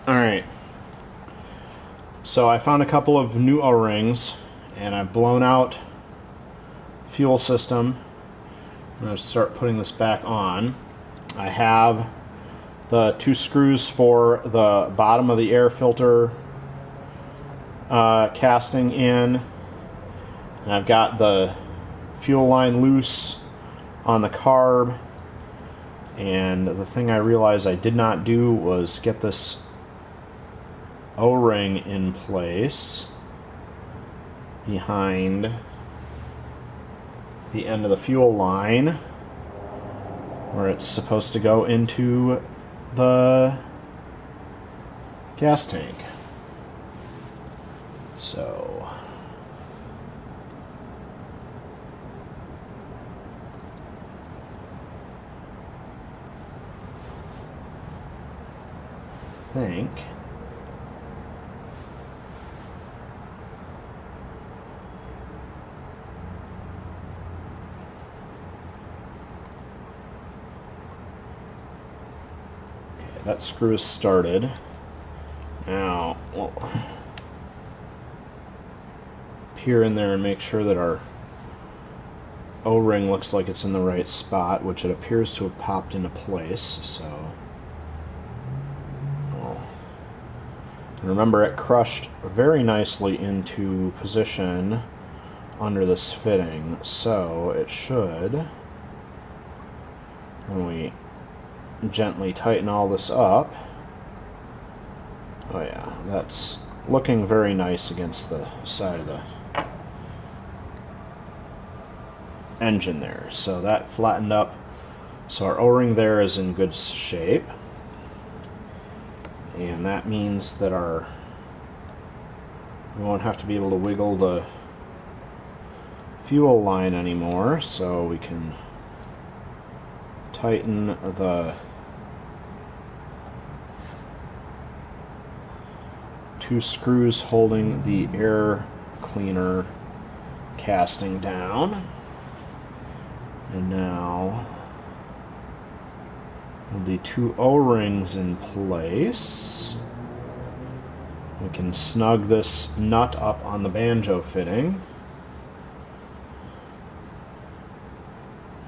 Alright, so I found a couple of new O-rings, and I've blown out fuel system. I'm going to start putting this back on. I have the 2 screws for the bottom of the air filter casting in, and I've got the fuel line loose on the carb. And the thing I realized I did not do was get this O-ring in place behind the end of the fuel line where it's supposed to go into the gas tank. So I think that screw is started. Now we'll peer in there and make sure that our O-ring looks like it's in the right spot, which it appears to have popped into place. So remember, it crushed very nicely into position under this fitting, so it should, when we gently tighten all this up, oh yeah, that's looking very nice against the side of the engine there. So that flattened up, so our O-ring there is in good shape. And that means that we won't have to be able to wiggle the fuel line anymore, so we can tighten the 2 screws holding the air cleaner casting down. And now with the 2 O-rings in place, we can snug this nut up on the banjo fitting.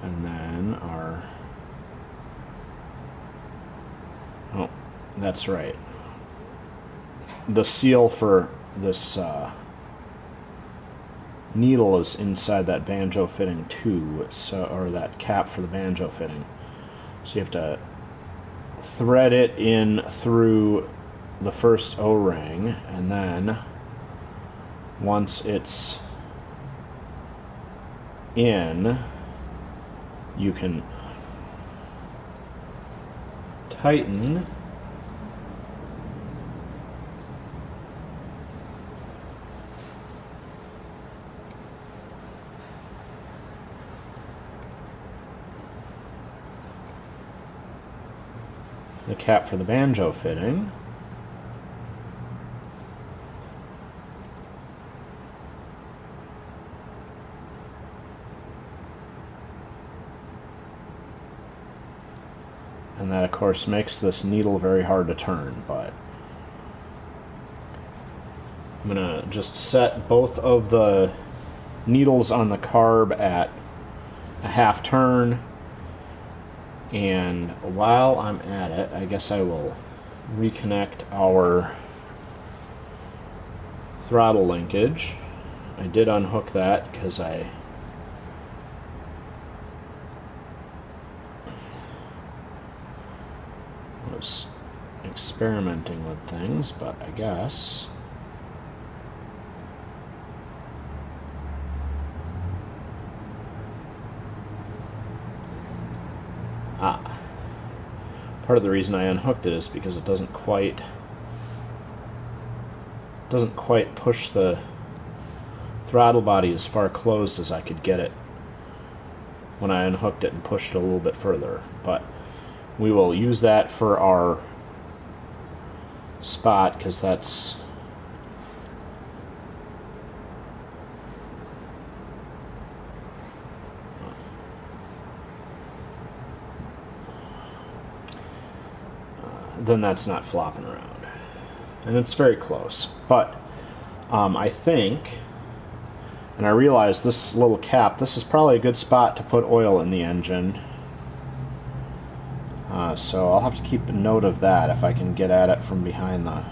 And then oh, that's right. The seal for this needle is inside that banjo fitting too, or that cap for the banjo fitting. So you have to thread it in through the first O-ring, and then once it's in, you can tighten the cap for the banjo fitting. And that, of course, makes this needle very hard to turn, but I'm going to just set both of the needles on the carb at a half turn. And while I'm at it, I guess I will reconnect our throttle linkage. I did unhook that because I was experimenting with things, but I guess part of the reason I unhooked it is because it doesn't quite push the throttle body as far closed as I could get it when I unhooked it and pushed it a little bit further. But we will use that for our spot, because that's then that's not flopping around. and it's very close. But I think, and I realized this little cap, this is probably a good spot to put oil in the engine. So I'll have to keep a note of that if I can get at it from behind the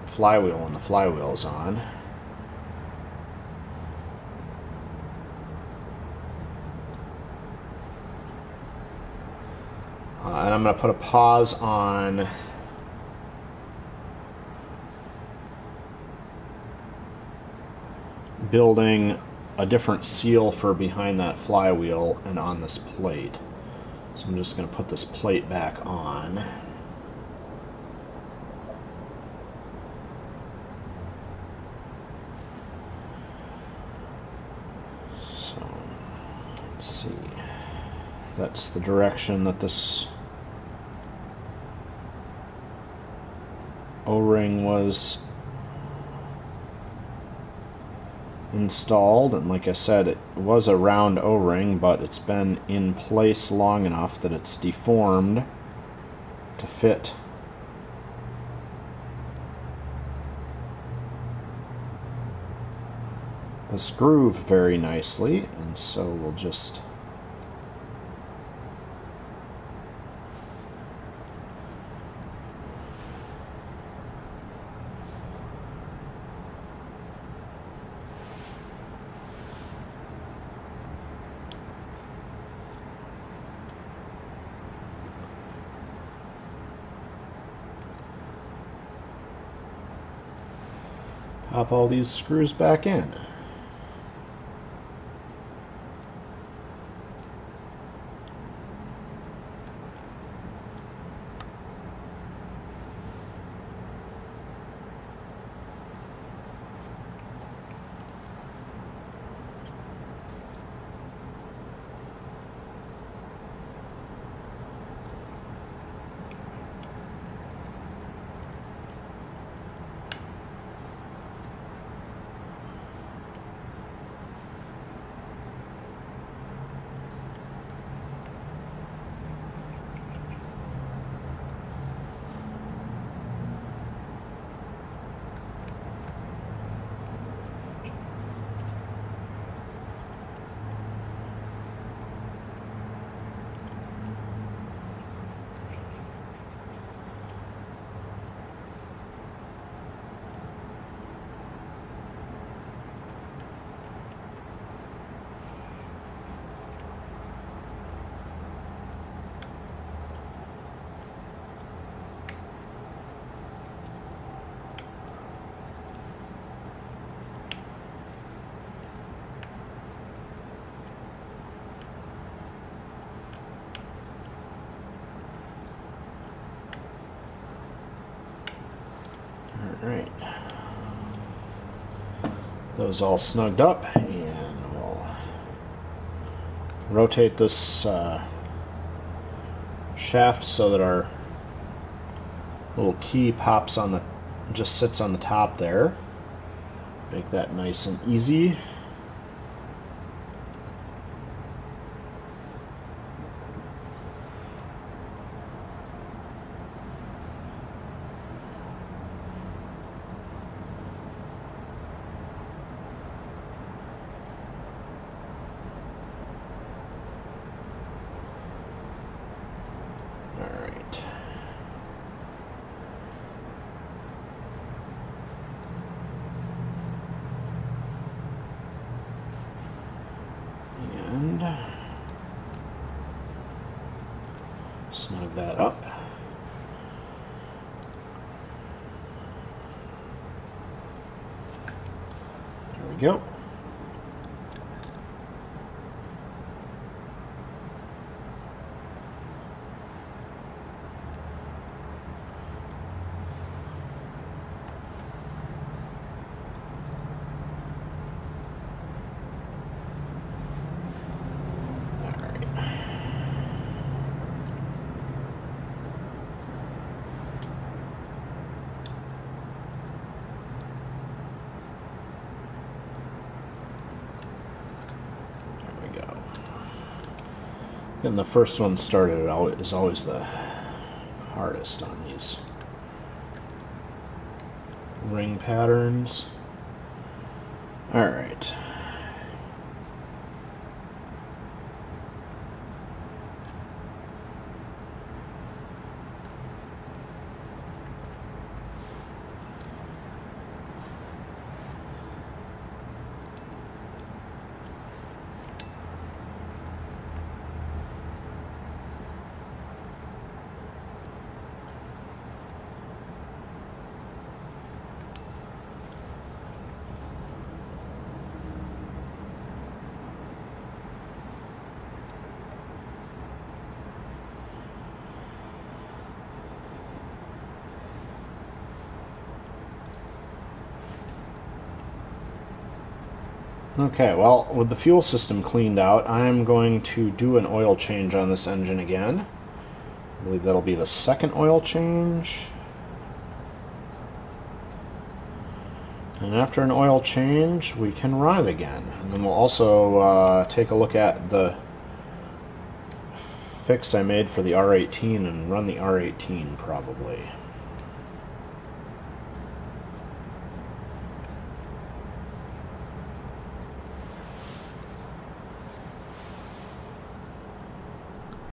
flywheel when the flywheel's on. And I'm going to put a pause on building a different seal for behind that flywheel and on this plate. So I'm just going to put this plate back on. So let's see. That's the direction that this O-ring was installed, and like I said, it was a round O-ring, but it's been in place long enough that it's deformed to fit this groove very nicely, and so we'll just pop all these screws back in. Alright, those all snugged up, and we'll rotate this shaft so that our little key pops on the, just sits on the top there. Make that nice and easy. Snug that up. There we go. Getting the first one started is always the hardest on these ring patterns. Alright. Okay, well, with the fuel system cleaned out, I'm going to do an oil change on this engine again. I believe that'll be the second oil change. And after an oil change, we can run it again. And then we'll also take a look at the fix I made for the R18 and run the R18 probably.